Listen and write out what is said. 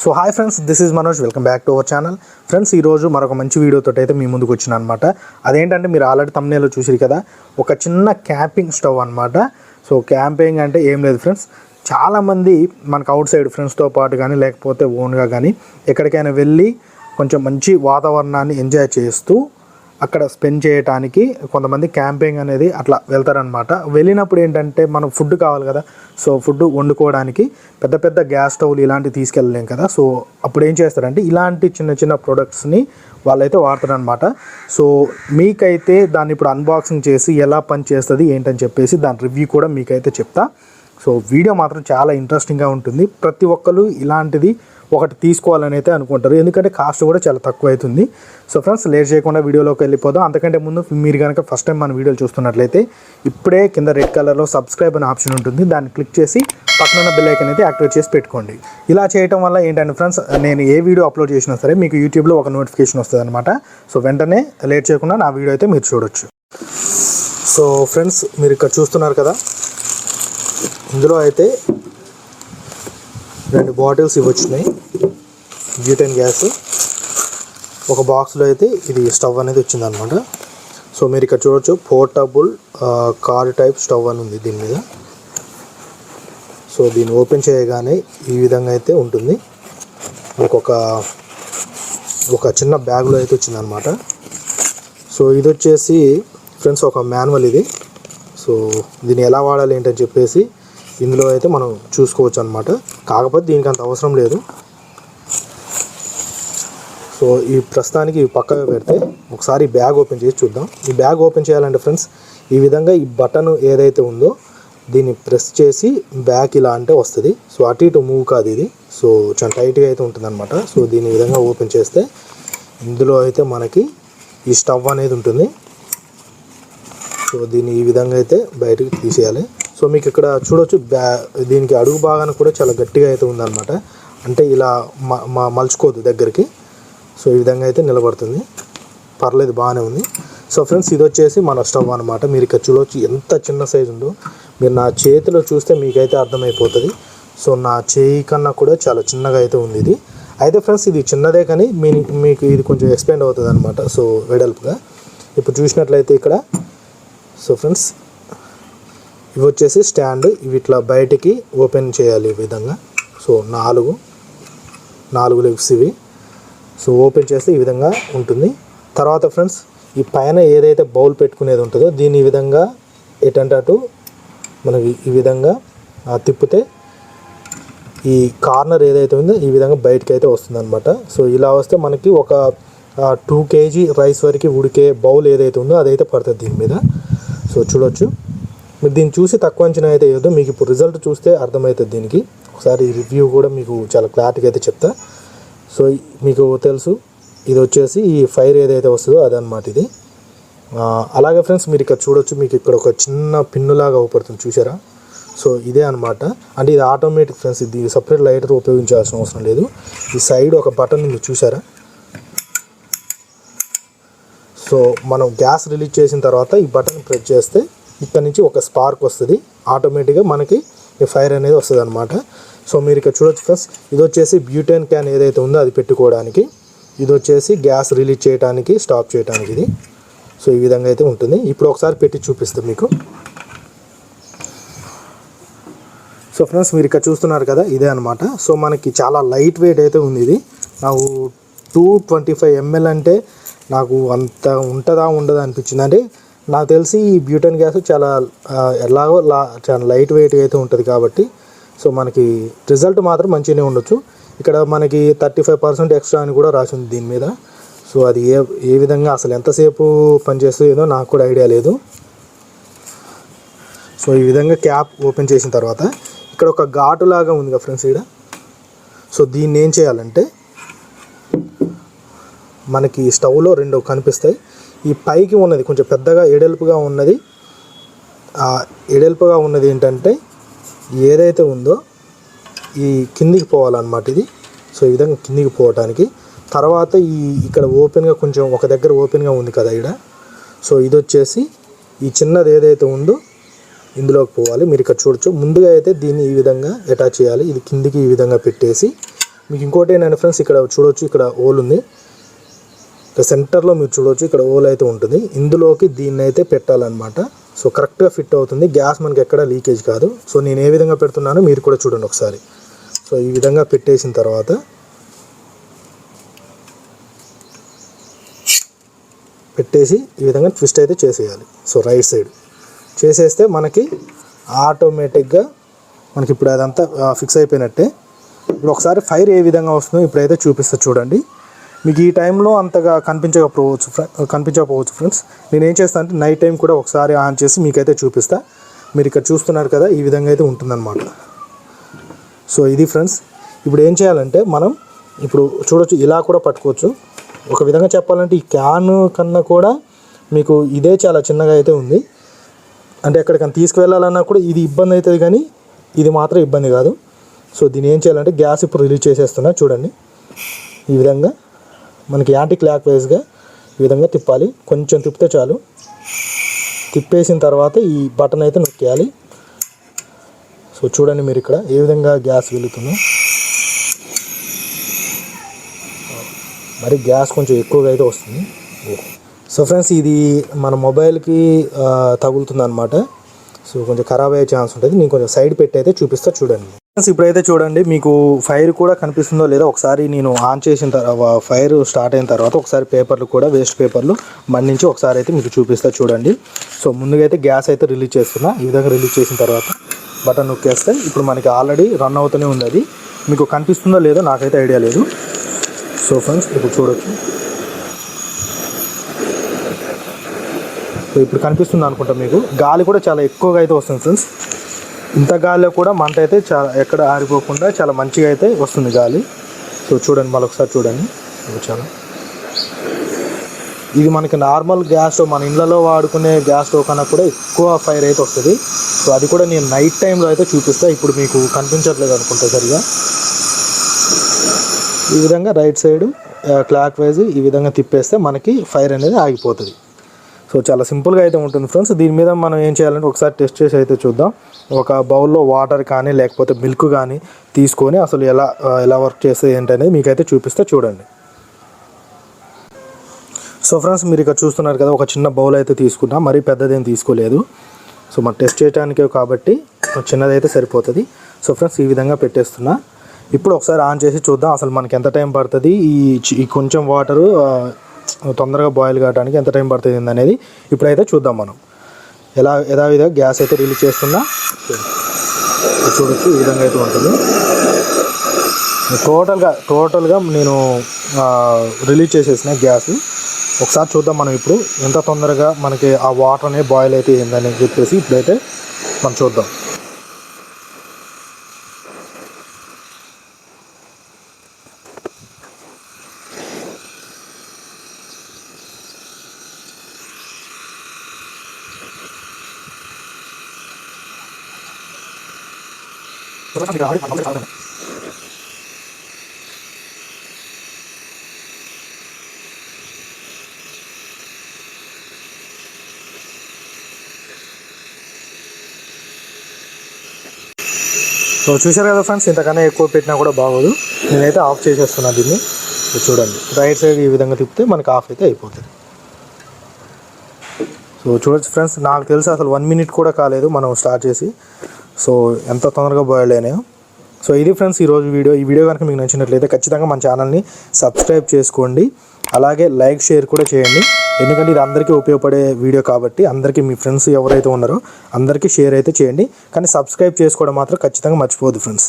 So hi friends, this is Manoj. Welcome back to our channel. Friends, ఈరోజు మరొక మంచి వీడియోతో అయితే మీ ముందుకు వచ్చిన అనమాట. అదేంటంటే మీరు ఆల్రెడీ thumbnail చూసిరు కదా, ఒక చిన్న క్యాంపింగ్ స్టవ్ అనమాట. సో క్యాంపింగ్ అంటే ఏం లేదు ఫ్రెండ్స్, చాలామంది మనకు అవుట్ సైడ్ ఫ్రెండ్స్తో పాటు కానీ లేకపోతే ఓన్గా కానీ ఎక్కడికైనా వెళ్ళి కొంచెం మంచి వాతావరణాన్ని ఎంజాయ్ చేస్తూ అక్కడ స్పెండ్ చేయడానికి కొంతమంది క్యాంపింగ్ అనేది అట్లా వెళ్తారనమాట. వెళ్ళినప్పుడు ఏంటంటే మనం ఫుడ్ కావాలి కదా, సో ఫుడ్ వండుకోవడానికి పెద్ద పెద్ద గ్యాస్ స్టవ్లు ఇలాంటివి తీసుకెళ్ళలేం కదా. సో అప్పుడు ఏం చేస్తారంటే ఇలాంటి చిన్న చిన్న ప్రొడక్ట్స్ని వాళ్ళైతే వాడతారనమాట. సో మీకైతే దాన్ని ఇప్పుడు అన్బాక్సింగ్ చేసి ఎలా పని చేస్తుంది ఏంటని చెప్పేసి దాని రివ్యూ కూడా మీకైతే చెప్తా. సో వీడియో మాత్రం చాలా ఇంట్రెస్టింగ్గా ఉంటుంది. ప్రతి ఒక్కరు ఇలాంటిది ఒకటి తీసుకోవాలని అయితే అనుకుంటారు, ఎందుకంటే కాస్ట్ కూడా చాలా తక్కువ అవుతుంది. సో ఫ్రెండ్స్, లేట్ చేయకుండా వీడియోలోకి వెళ్ళిపోదాం. అంతకంటే ముందు మీరు కనుక ఫస్ట్ టైం మన వీడియోలు చూస్తున్నట్లయితే ఇప్పుడే కింద రెడ్ కలర్లో సబ్స్క్రైబ్ అనే ఆప్షన్ ఉంటుంది, దాన్ని క్లిక్ చేసి పక్కన బెల్ ఐకాన్ అయితే యాక్టివేట్ చేసి పెట్టుకోండి. ఇలా చేయడం వల్ల ఏంటంటే ఫ్రెండ్స్, నేను ఏ వీడియో అప్లోడ్ చేసినా సరే మీకు యూట్యూబ్లో ఒక నోటిఫికేషన్ వస్తుంది అనమాట. సో వెంటనే లేట్ చేయకుండా నా వీడియో అయితే మీరు చూడొచ్చు. సో ఫ్రెండ్స్, మీరు ఇక్కడ చూస్తున్నారు కదా, ఇందులో అయితే 2 బాటిల్స్ ఇవ్వచ్చినాయి బ్యూటేన్ గ్యాస్. ఒక బాక్స్లో అయితే ఇది స్టవ్ అనేది వచ్చిందనమాట. సో మీరు ఇక్కడ చూడొచ్చు, పోర్టబుల్ కార్ టైప్ స్టవ్ అని ఉంది దీని మీద. సో దీన్ని ఓపెన్ చేయగానే ఈ విధంగా అయితే ఉంటుంది. మీకు ఒక చిన్న బ్యాగ్లో అయితే వచ్చిందనమాట. సో ఇది వచ్చేసి ఫ్రెండ్స్ ఒక మాన్యువల్ ఇది. సో దీన్ని ఎలా వాడాలి ఏంటని చెప్పేసి ఇందులో అయితే మనం చూసుకోవచ్చు అనమాట. కాకపోతే దీనికి అంత అవసరం లేదు. సో ఈ ప్రస్తుతానికి పక్కగా పెడితే ఒకసారి ఈ బ్యాగ్ ఓపెన్ చేసి చూద్దాం. ఈ బ్యాగ్ ఓపెన్ చేయాలంటే ఫ్రెండ్స్, ఈ విధంగా ఈ బటన్ ఏదైతే ఉందో దీన్ని ప్రెస్ చేసి బ్యాక్ ఇలా అంటే వస్తుంది. సో అటు ఇటు మూవ్ కాదు ఇది. సో చాలా టైట్గా అయితే ఉంటుంది అనమాట. సో దీని విధంగా ఓపెన్ చేస్తే ఇందులో అయితే మనకి ఈ స్టవ్ అనేది ఉంటుంది. సో దీన్ని ఈ విధంగా అయితే బయటకు తీసేయాలి. సో మీకు ఇక్కడ చూడొచ్చు, దీనికి అడుగు భాగాన కూడా చాలా గట్టిగా అయితే ఉందన్నమాట. అంటే ఇలా మలుచుకోదు దగ్గరికి. సో ఈ విధంగా అయితే నిలబడుతుంది, పర్లేదు, బాగానే ఉంది. సో ఫ్రెండ్స్, ఇది వచ్చేసి మన స్టవ్ అనమాట. మీరు ఇక్కడ చూడవచ్చు ఎంత చిన్న సైజు ఉందో. మీరు నా చేతిలో చూస్తే మీకైతే అర్థమైపోతుంది. సో నా చేయి కన్నా కూడా చాలా చిన్నగా అయితే ఉంది ఇది. అయితే ఫ్రెండ్స్, ఇది చిన్నదే కానీ మీకు ఇది కొంచెం ఎక్స్పెండ్ అవుతుంది అనమాట. సో వెడల్పుగా ఇప్పుడు చూసినట్లయితే ఇక్కడ. సో ఫ్రెండ్స్, ఇవి వచ్చేసి స్టాండ్, ఇవి ఇట్లా బయటికి ఓపెన్ చేయాలి ఈ విధంగా. సో 4 లెగ్స్ ఇవి. సో ఓపెన్ చేస్తే ఈ విధంగా ఉంటుంది. తర్వాత ఫ్రెండ్స్, ఈ పైన ఏదైతే బౌల్ పెట్టుకునేది ఉంటుందో దీన్ని ఈ విధంగా ఎటంటే అటు మనకి ఈ విధంగా తిప్పితే ఈ కార్నర్ ఏదైతే ఉందో ఈ విధంగా బయటకి అయితే వస్తుంది అనమాట. సో ఇలా వస్తే మనకి ఒక 2 kg రైస్ వరకు ఉడికే బౌల్ ఏదైతే ఉందో అదైతే పడుతుంది దీని మీద. సో చూడొచ్చు, మీరు దీన్ని చూసి తక్కువ అంచనా అయితే ఏదో, మీకు ఇప్పుడు రిజల్ట్ చూస్తే అర్థమవుతుంది దీనికి. ఒకసారి రివ్యూ కూడా మీకు చాలా క్లారిటీగా అయితే చెప్తా. సో మీకు తెలుసు, ఇది వచ్చేసి ఈ ఫైర్ ఏదైతే వస్తుందో అదనమాట ఇది. అలాగే ఫ్రెండ్స్, మీరు ఇక్కడ చూడొచ్చు, మీకు ఇక్కడ ఒక చిన్న పిన్నులాగా అవుపడుతుంది, చూసారా? సో ఇదే అనమాట. అంటే ఇది ఆటోమేటిక్ ఫ్రెండ్స్, ఇది సపరేట్ లైటర్ ఉపయోగించాల్సిన అవసరం లేదు. ఈ సైడ్ ఒక బటన్ మీరు చూసారా? సో మనం గ్యాస్ రిలీజ్ చేసిన తర్వాత ఈ బటన్ ప్రెస్ చేస్తే ఇక్కడ నుంచి ఒక స్పార్క్ వస్తుంది, ఆటోమేటిక్గా మనకి ఈ ఫైర్ అనేది వస్తుంది అనమాట. సో మీరు ఇక్కడ చూడొచ్చు ఫ్రెండ్స్, ఇది వచ్చేసి బ్యూటేన్ క్యాన్ ఏదైతే ఉందో అది పెట్టుకోవడానికి, ఇది వచ్చేసి గ్యాస్ రిలీజ్ చేయడానికి, స్టాప్ చేయడానికి ఇది. సో ఈ విధంగా అయితే ఉంటుంది. ఇప్పుడు ఒకసారి పెట్టి చూపిస్తాం మీకు. సో ఫ్రెండ్స్, మీరు ఇక్కడ చూస్తున్నారు కదా, ఇదే అనమాట. సో మనకి చాలా లైట్ వెయిట్ అయితే ఉంది ఇది. నాకు 225 ml అంటే నాకు అంత ఉంటుందా ఉండదా అనిపించింది. అంటే నాకు తెలిసి ఈ బ్యూటేన్ గ్యాస్ చాలా చాలా లైట్ వెయిట్ అయితే ఉంటుంది కాబట్టి సో మనకి రిజల్ట్ మాత్రం మంచిగానే ఉండొచ్చు. ఇక్కడ మనకి 35% ఎక్స్ట్రా అని కూడా రాసి ఉంది దీని మీద. సో అది ఏ విధంగా అసలు ఎంతసేపు పనిచేస్తుందో నాకు కూడా ఐడియా లేదు. సో ఈ విధంగా క్యాప్ ఓపెన్ చేసిన తర్వాత ఇక్కడ ఒక ఘాటు లాగా ఉంది కదా ఫ్రెండ్స్ ఇక్కడ. సో దీన్ని ఏం చేయాలంటే, మనకి స్టవ్లో 2 కనిపిస్తాయి. ఈ పైకి ఉన్నది కొంచెం పెద్దగా ఎడల్పుగా ఉన్నది ఏంటంటే ఏదైతే ఉందో ఈ కిందికి పోవాలన్నమాట ఇది. సో ఈ విధంగా కిందికి పోవటానికి తర్వాత ఇక్కడ ఓపెన్గా కొంచెం ఒక దగ్గర ఓపెన్గా ఉంది కదా ఇక్కడ. సో ఇది వచ్చేసి ఈ చిన్నది ఏదైతే ఉందో ఇందులోకి పోవాలి. మీరు ఇక్కడ చూడొచ్చు, ముందుగా అయితే దీన్ని ఈ విధంగా అటాచ్ చేయాలి. ఇది కిందికి ఈ విధంగా పెట్టేసి మీకు ఇంకోటి ఏంటంటే ఫ్రెండ్స్, ఇక్కడ చూడవచ్చు, ఇక్కడ హోల్ ఉంది, ఇక్కడ సెంటర్లో మీరు చూడవచ్చు, ఇక్కడ హోల్ అయితే ఉంటుంది. ఇందులోకి దీన్ని అయితే పెట్టాలన్నమాట. సో కరెక్ట్గా ఫిట్ అవుతుంది, గ్యాస్ మనకి ఎక్కడ లీకేజ్ కాదు. సో నేను ఏ విధంగా పెడుతున్నానో మీరు కూడా చూడండి ఒకసారి. సో ఈ విధంగా పెట్టేసిన తర్వాత ఈ విధంగా ట్విస్ట్ అయితే చేసేయాలి. సో రైట్ సైడ్ చేసేస్తే మనకి ఆటోమేటిక్గా మనకి ఇప్పుడు అదంతా ఫిక్స్ అయిపోయినట్టే. ఇప్పుడు ఒకసారి ఫైర్ ఏ విధంగా వస్తుందో ఇప్పుడైతే చూపిస్తా చూడండి. మీకు ఈ టైంలో అంతగా కనిపించకపోవచ్చు ఫ్రెండ్స్. నేను ఏం చేస్తాను అంటే నైట్ టైం కూడా ఒకసారి ఆన్ చేసి మీకైతే చూపిస్తా. మీరు ఇక్కడ చూస్తున్నారు కదా, ఈ విధంగా అయితే ఉంటుందన్నమాట. సో ఇది ఫ్రెండ్స్. ఇప్పుడు ఏం చేయాలంటే మనం ఇప్పుడు చూడొచ్చు, ఇలా కూడా పట్టుకోవచ్చు. ఒక విధంగా చెప్పాలంటే ఈ క్యాన్ కన్నా కూడా మీకు ఇదే చాలా చిన్నగా అయితే ఉంది. అంటే ఎక్కడికైనా తీసుకువెళ్ళాలన్నా కూడా ఇది ఇబ్బంది అవుతుంది, కానీ ఇది మాత్రం ఇబ్బంది కాదు. సో దీన్ని ఏం చేయాలంటే గ్యాస్ ఇప్పుడు రిలీజ్ చేసేస్తున్నా చూడండి. ఈ విధంగా మనకి యాంటీ క్లాక్ వైజ్గా ఈ విధంగా తిప్పాలి. కొంచెం తిప్పితే చాలు. తిప్పేసిన తర్వాత ఈ బటన్ అయితే నొక్కేయాలి. సో చూడండి మీరు ఇక్కడ ఏ విధంగా గ్యాస్ వెలుగుతుందో. మరి గ్యాస్ కొంచెం ఎక్కువగా అయితే వస్తుంది. సో ఫ్రెండ్స్, ఇది మన మొబైల్కి తగులుతుంది అనమాట. సో కొంచెం ఖరాబ్ అయ్యే ఛాన్స్ ఉంటుంది. నేను కొంచెం సైడ్ పెట్టి అయితే చూపిస్తా చూడండి. ఫ్రెండ్స్ ఇప్పుడైతే చూడండి, మీకు ఫైర్ కూడా కనిపిస్తుందో లేదో ఒకసారి నేను ఆన్ చేసిన తర్వాత, ఫైర్ స్టార్ట్ అయిన తర్వాత ఒకసారి పేపర్లు కూడా, వేస్ట్ పేపర్లు మండించి ఒకసారి అయితే మీకు చూపిస్తా చూడండి. సో ముందుగా అయితే గ్యాస్ అయితే రిలీజ్ చేస్తున్నా. ఈ విధంగా రిలీజ్ చేసిన తర్వాత బటన్ నొక్కేస్తే ఇప్పుడు మనకి ఆల్రెడీ రన్ అవుతూనే ఉంది. అది మీకు కనిపిస్తుందో లేదో నాకైతే ఐడియా లేదు. సో ఫ్రెండ్స్ ఇప్పుడు చూడొచ్చు. సో ఇప్పుడు కనిపిస్తుంది అనుకుంటా మీకు. గాలి కూడా చాలా ఎక్కువగా అయితే వస్తుంది ఫ్రెండ్స్. ఇంత గాలిలో కూడా మంట అయితే చాలా ఎక్కడ ఆరిపోకుండా చాలా మంచిగా అయితే వస్తుంది గాలి. సో చూడండి, మళ్ళీ ఒకసారి చూడండి. చాలా ఇది మనకి నార్మల్ గ్యాస్ స్టవ్, మన ఇళ్ళలో వాడుకునే గ్యాస్ స్టవ్ కన్నా కూడా ఎక్కువ ఫైర్ అయితే వస్తుంది. సో అది కూడా నేను నైట్ టైంలో అయితే చూపిస్తాను. ఇప్పుడు మీకు కనిపించట్లేదు అనుకుంటా సరిగా. ఈ విధంగా రైట్ సైడ్ క్లాక్ వైజ్ ఈ విధంగా తిప్పేస్తే మనకి ఫైర్ అనేది ఆగిపోతుంది. సో చాలా సింపుల్గా అయితే ఉంటుంది ఫ్రెండ్స్. దీని మీద మనం ఏం చేయాలంటే ఒకసారి టెస్ట్ చేసి అయితే చూద్దాం. ఒక బౌల్లో వాటర్ కానీ లేకపోతే మిల్క్ కానీ తీసుకొని అసలు ఎలా వర్క్ చేస్తే ఏంటనేది మీకైతే చూపిస్తే చూడండి. సో ఫ్రెండ్స్, మీరు ఇక్కడ చూస్తున్నారు కదా, ఒక చిన్న బౌల్ అయితే తీసుకున్నా, మరీ పెద్దదేం తీసుకోలేదు. సో మనం టెస్ట్ చేయడానికే కాబట్టి చిన్నదైతే సరిపోతుంది. సో ఫ్రెండ్స్ ఈ విధంగా పెట్టేస్తున్నా. ఇప్పుడు ఒకసారి ఆన్ చేసి చూద్దాం అసలు మనకి ఎంత టైం పడుతుంది, ఈ కొంచెం వాటరు తొందరగా బాయిల్ కావడానికి ఎంత టైం పడుతుంది అనేది ఇప్పుడైతే చూద్దాం. మనం యథావిధిగా గ్యాస్ అయితే రిలీజ్ చేస్తున్నా. చూడొచ్చు, ఈ విధంగా అయితే ఉంటుంది. టోటల్గా నేను రిలీజ్ చేసేసిన గ్యాస్. ఒకసారి చూద్దాం మనం ఇప్పుడు ఎంత తొందరగా మనకి ఆ వాటర్ అనేది బాయిల్ అయితే ఏందని చెప్పేసి ఇప్పుడైతే మనం చూద్దాం. సో చూశారు కదా ఫ్రెండ్స్, ఇంతకన్నా ఎక్కువ పెట్టినా కూడా బాగోదు. నేనైతే ఆఫ్ చేసేస్తున్నా దీన్ని. చూడండి, రైట్ సైడ్ ఈ విధంగా తిప్పితే మనకి ఆఫ్ అయితే అయిపోతుంది. సో చూడొచ్చు ఫ్రెండ్స్, నాకు తెలిసి అసలు 1 minute కూడా కాలేదు మనం స్టార్ట్ చేసి. సో ఎంత తొందరగా బాయిల్ అయినాయో. సో ఇది ఫ్రెండ్స్ ఈరోజు వీడియో. ఈ వీడియో కనుక మీకు నచ్చినట్లయితే ఖచ్చితంగా మన ఛానల్ని సబ్స్క్రైబ్ చేసుకోండి. అలాగే లైక్, షేర్ కూడా చేయండి. ఎందుకంటే ఇది అందరికీ ఉపయోగపడే వీడియో కాబట్టి అందరికీ, మీ ఫ్రెండ్స్ ఎవరైతే ఉన్నారో అందరికీ షేర్ అయితే చేయండి. కానీ సబ్స్క్రైబ్ చేసుకోవడం మాత్రం ఖచ్చితంగా మర్చిపోవద్దు ఫ్రెండ్స్.